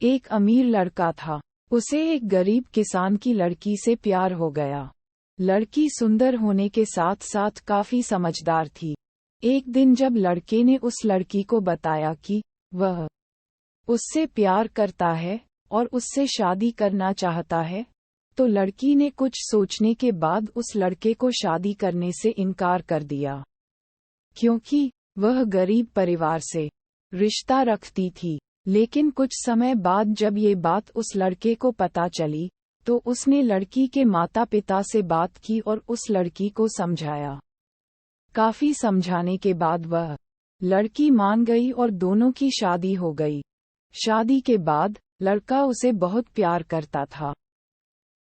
एक अमीर लड़का था। उसे एक गरीब किसान की लड़की से प्यार हो गया। लड़की सुंदर होने के साथ साथ काफी समझदार थी। एक दिन जब लड़के ने उस लड़की को बताया कि वह उससे प्यार करता है और उससे शादी करना चाहता है, तो लड़की ने कुछ सोचने के बाद उस लड़के को शादी करने से इनकार कर दिया, क्योंकि वह गरीब परिवार से रिश्ता रखती थी। लेकिन कुछ समय बाद जब ये बात उस लड़के को पता चली, तो उसने लड़की के माता पिता से बात की और उस लड़की को समझाया। काफी समझाने के बाद वह लड़की मान गई और दोनों की शादी हो गई। शादी के बाद लड़का उसे बहुत प्यार करता था।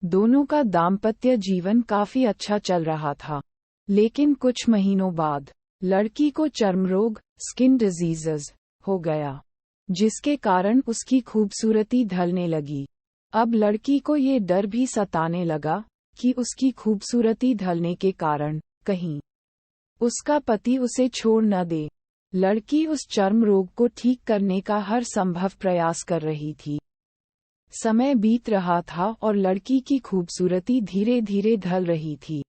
दोनों का दाम्पत्य जीवन काफी अच्छा चल रहा था। लेकिन कुछ महीनों बाद लड़की को चर्म रोग, स्किन डिजीजेस, हो गया, जिसके कारण उसकी खूबसूरती ढलने लगी। अब लड़की को ये डर भी सताने लगा कि उसकी खूबसूरती ढलने के कारण कहीं उसका पति उसे छोड़ न दे। लड़की उस चर्म रोग को ठीक करने का हर संभव प्रयास कर रही थी। समय बीत रहा था और लड़की की खूबसूरती धीरे धीरे ढल रही थी।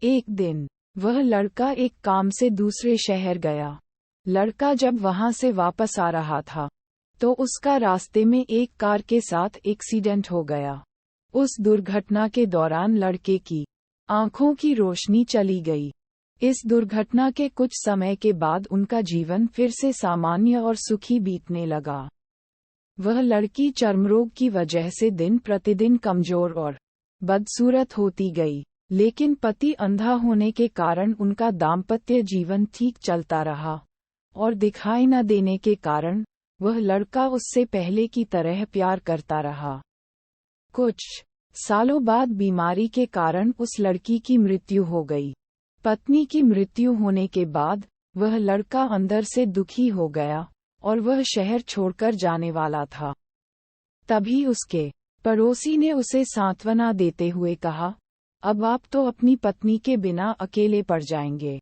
एक दिन वह लड़का एक काम से दूसरे शहर गया। लड़का जब वहां से वापस आ रहा था, तो उसका रास्ते में एक कार के साथ एक्सीडेंट हो गया। उस दुर्घटना के दौरान लड़के की आंखों की रोशनी चली गई। इस दुर्घटना के कुछ समय के बाद उनका जीवन फिर से सामान्य और सुखी बीतने लगा। वह लड़की चर्मरोग की वजह से दिन प्रतिदिन कमजोर और बदसूरत होती गई, लेकिन पति अंधा होने के कारण उनका दाम्पत्य जीवन ठीक चलता रहा और दिखाई न देने के कारण वह लड़का उससे पहले की तरह प्यार करता रहा। कुछ सालों बाद बीमारी के कारण उस लड़की की मृत्यु हो गई। पत्नी की मृत्यु होने के बाद वह लड़का अंदर से दुखी हो गया और वह शहर छोड़कर जाने वाला था। तभी उसके पड़ोसी ने उसे सांत्वना देते हुए कहा, अब आप तो अपनी पत्नी के बिना अकेले पड़ जाएंगे।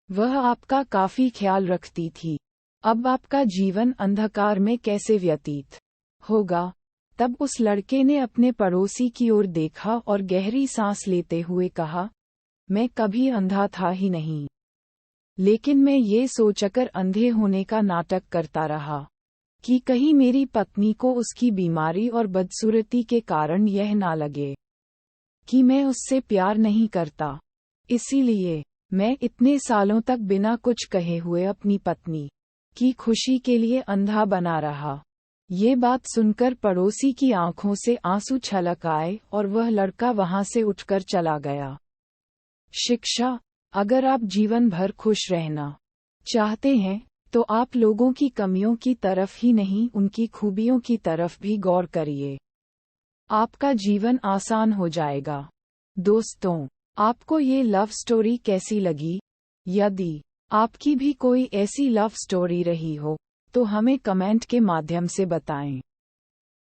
वह आपका काफी ख्याल रखती थी। अब आपका जीवन अंधकार में कैसे व्यतीत होगा। तब उस लड़के ने अपने पड़ोसी की ओर देखा और गहरी सांस लेते हुए कहा, मैं कभी अंधा था ही नहीं, लेकिन मैं ये सोचकर अंधे होने का नाटक करता रहा कि कहीं मेरी पत्नी को उसकी बीमारी और बदसूरती के कारण यह ना लगे कि मैं उससे प्यार नहीं करता। इसीलिए मैं इतने सालों तक बिना कुछ कहे हुए अपनी पत्नी की खुशी के लिए अंधा बना रहा। ये बात सुनकर पड़ोसी की आंखों से आंसू छलक आए और वह लड़का वहां से उठकर चला गया। शिक्षा: अगर आप जीवन भर खुश रहना चाहते हैं, तो आप लोगों की कमियों की तरफ ही नहीं, उनकी खूबियों की तरफ भी गौर करिए। आपका जीवन आसान हो जाएगा। दोस्तों, आपको ये लव स्टोरी कैसी लगी? यदि आपकी भी कोई ऐसी लव स्टोरी रही हो, तो हमें कमेंट के माध्यम से बताएं।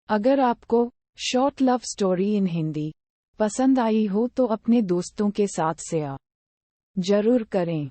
अगर आपको short love story in Hindi पसंद आई हो तो अपने दोस्तों के साथ शेयर जरूर करें।